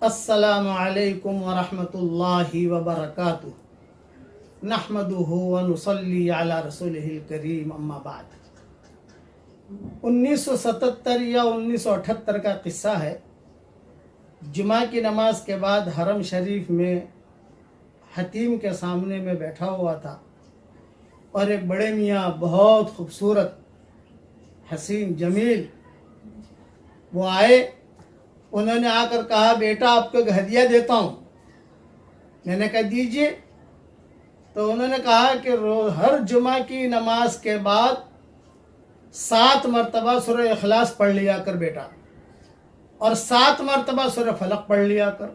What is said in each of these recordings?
السلام علیکم ورحمۃ اللہ وبرکاتہ نحمدہ ونصلی علی رسولہ الکریم اما بعد 1977 یا 1978 کا قصہ ہے۔ جمعہ کی نماز کے بعد حرم شریف میں حتیم کے سامنے میں بیٹھا ہوا تھا اور ایک بڑے میاں بہت خوبصورت حسین جمیل وہ آئے۔ انہوں نے آ کر کہا بیٹا آپ کو ایک ہدیہ دیتا ہوں۔ میں نے کہا دیجئے۔ تو انہوں نے کہا کہ ہر جمعہ کی نماز کے بعد 7 مرتبہ سورہ اخلاص پڑھ لیا کر بیٹا، اور 7 مرتبہ سورہ فلق پڑھ لیا کر،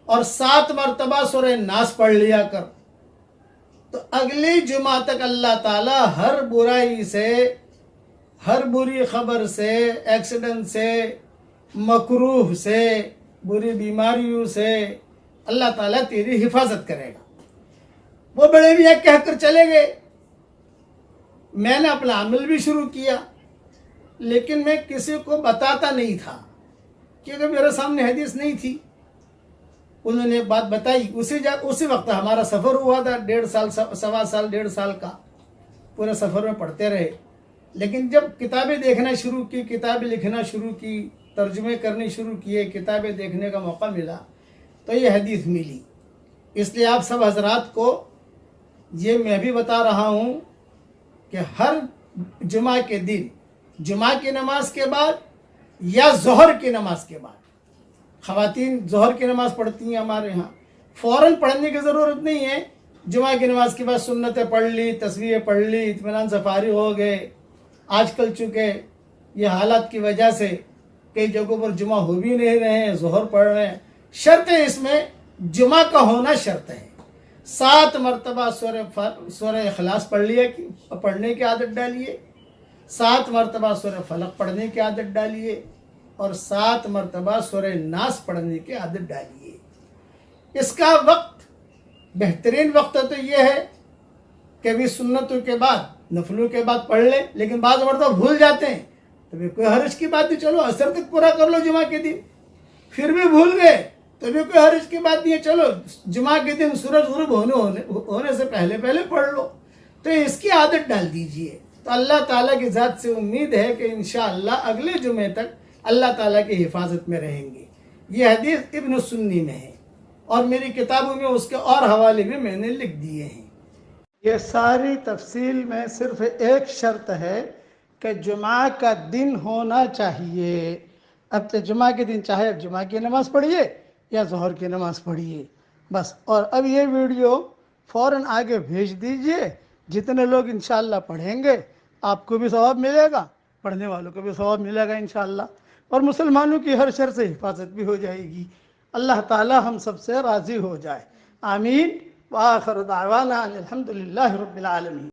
اور 7 مرتبہ سورہ ناس پڑھ لیا کر۔ تو اگلی جمعہ تک اللہ تعالی ہر برائی سے، ہر بری خبر سے، ایکسیڈنٹ سے، مکروہ سے، بری بیماریوں سے اللہ تعالیٰ تیری حفاظت کرے گا۔ وہ بڑے میاں کہہ کر چلے گئے۔ میں نے اپنا عمل بھی شروع کیا، لیکن میں کسی کو بتاتا نہیں تھا کیونکہ میرے سامنے حدیث نہیں تھی۔ انہوں نے بات بتائی، اسی وقت ہمارا سفر ہوا تھا 1.5 سال، 1.25 سال کا، پورے سفر میں پڑھتے رہے۔ لیکن جب کتابیں دیکھنا شروع کی، کتابیں لکھنا شروع کی، ترجمے کرنے شروع کیے، کتابیں دیکھنے کا موقع ملا تو یہ حدیث ملی۔ اس لیے آپ سب حضرات کو یہ میں بھی بتا رہا ہوں کہ ہر جمعہ کے دن، جمعہ کی نماز کے بعد یا ظہر کی نماز کے بعد، خواتین ظہر کی نماز پڑھتی ہیں ہمارے ہاں، فوراً پڑھنے کی ضرورت نہیں ہے۔ جمعہ کی نماز کے بعد سنتیں پڑھ لی، تسبیحیں پڑھ لی، اطمینان سے فارغ ہو گئے۔ آج کل چونکہ یہ حالات کی وجہ سے کئی جگہوں پر جمعہ ہو بھی نہیں رہے ہیں، ظہر پڑھ رہے ہیں۔ شرط ہے اس میں جمعہ کا ہونا شرط ہے۔ 7 مرتبہ سورہ اخلاص پڑھنے کی عادت ڈالیے، 7 مرتبہ سورہ فلق پڑھنے کی عادت ڈالیے، اور 7 مرتبہ سورہ ناس پڑھنے کی عادت ڈالیے۔ اس کا وقت، بہترین وقت تو یہ ہے کہ بھی سنتوں کے بعد، نفلوں کے بعد پڑھ لیں، لیکن بعض مرتبہ بھول جاتے ہیں تو بھی کوئی حرج کی بات نہیں، چلو عصر تک پورا کر لو جمعہ کے دن۔ پھر بھی بھول گئے تو بھی کوئی حرج کی بات نہیں ہے، چلو جمعہ کے دن سورج غروب ہونے سے پہلے پڑھ لو۔ تو اس کی عادت ڈال دیجئے، تو اللہ تعالیٰ کی ذات سے امید ہے کہ انشاءاللہ اگلے جمعے تک اللہ تعالیٰ کی حفاظت میں رہیں گے۔ یہ حدیث ابن سنی میں ہے، اور میری کتابوں میں اس کے اور حوالے بھی میں نے لکھ دیے ہیں۔ یہ ساری تفصیل میں صرف ایک شرط ہے کہ جمعہ کا دن ہونا چاہیے۔ اب تو جمعہ کے دن چاہے اب جمعہ کی نماز پڑھیے یا ظہر کی نماز پڑھیے بس۔ اور اب یہ ویڈیو فوراً آگے بھیج دیجئے، جتنے لوگ انشاءاللہ پڑھیں گے آپ کو بھی ثواب ملے گا، پڑھنے والوں کو بھی ثواب ملے گا انشاءاللہ، اور مسلمانوں کی ہر شر سے حفاظت بھی ہو جائے گی۔ اللہ تعالی ہم سب سے راضی ہو جائے، آمین۔ وآخر دعوانا الحمدللہ رب العالمین۔